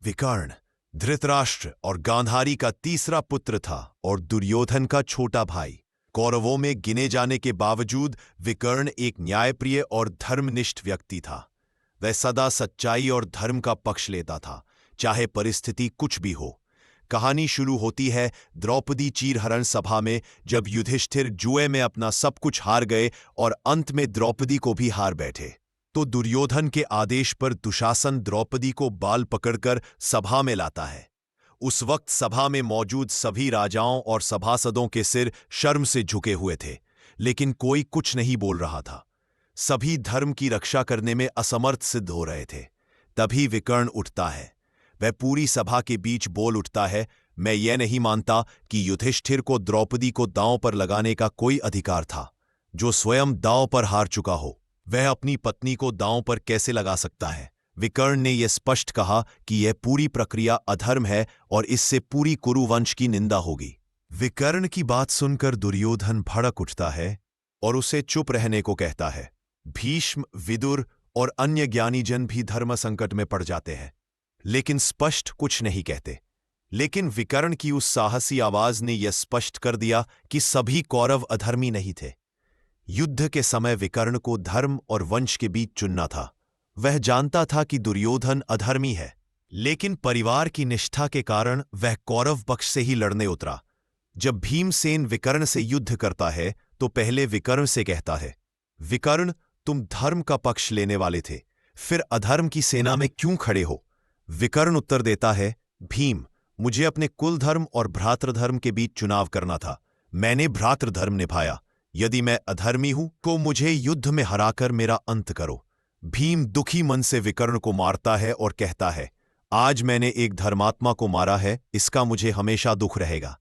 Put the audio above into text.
विकर्ण धृतराष्ट्र और गांधारी का तीसरा पुत्र था और दुर्योधन का छोटा भाई। कौरवों में गिने जाने के बावजूद विकर्ण एक न्यायप्रिय और धर्मनिष्ठ व्यक्ति था। वह सदा सच्चाई और धर्म का पक्ष लेता था, चाहे परिस्थिति कुछ भी हो। कहानी शुरू होती है द्रौपदी चीरहरण सभा में, जब युधिष्ठिर जुए में अपना सब कुछ हार गए और अंत में द्रौपदी को भी हार बैठे। तो दुर्योधन के आदेश पर दुशासन द्रौपदी को बाल पकड़कर सभा में लाता है। उस वक्त सभा में मौजूद सभी राजाओं और सभासदों के सिर शर्म से झुके हुए थे, लेकिन कोई कुछ नहीं बोल रहा था। सभी धर्म की रक्षा करने में असमर्थ सिद्ध हो रहे थे। तभी विकर्ण उठता है। वह पूरी सभा के बीच बोल उठता है, मैं यह नहीं मानता कि युधिष्ठिर को द्रौपदी को दांव पर लगाने का कोई अधिकार था। जो स्वयं दांव पर हार चुका हो, वह अपनी पत्नी को दांव पर कैसे लगा सकता है। विकर्ण ने यह स्पष्ट कहा कि यह पूरी प्रक्रिया अधर्म है और इससे पूरी कुरुवंश की निंदा होगी। विकर्ण की बात सुनकर दुर्योधन भड़क उठता है और उसे चुप रहने को कहता है। भीष्म, विदुर और अन्य ज्ञानीजन भी धर्म संकट में पड़ जाते हैं, लेकिन स्पष्ट कुछ नहीं कहते। लेकिन विकर्ण की उस साहसी आवाज ने यह स्पष्ट कर दिया कि सभी कौरव अधर्मी नहीं थे। युद्ध के समय विकर्ण को धर्म और वंश के बीच चुनना था। वह जानता था कि दुर्योधन अधर्मी है, लेकिन परिवार की निष्ठा के कारण वह कौरव पक्ष से ही लड़ने उतरा। जब भीमसेन विकर्ण से युद्ध करता है तो पहले विकर्ण से कहता है, विकर्ण, तुम धर्म का पक्ष लेने वाले थे, फिर अधर्म की सेना में क्यों खड़े हो? विकर्ण उत्तर देता है, भीम, मुझे अपने कुल धर्म और भ्रातृधर्म के बीच चुनाव करना था। मैंने भ्रातृधर्म निभाया। यदि मैं अधर्मी हूं तो मुझे युद्ध में हराकर मेरा अंत करो। भीम दुखी मन से विकर्ण को मारता है और कहता है, आज मैंने एक धर्मात्मा को मारा है, इसका मुझे हमेशा दुख रहेगा।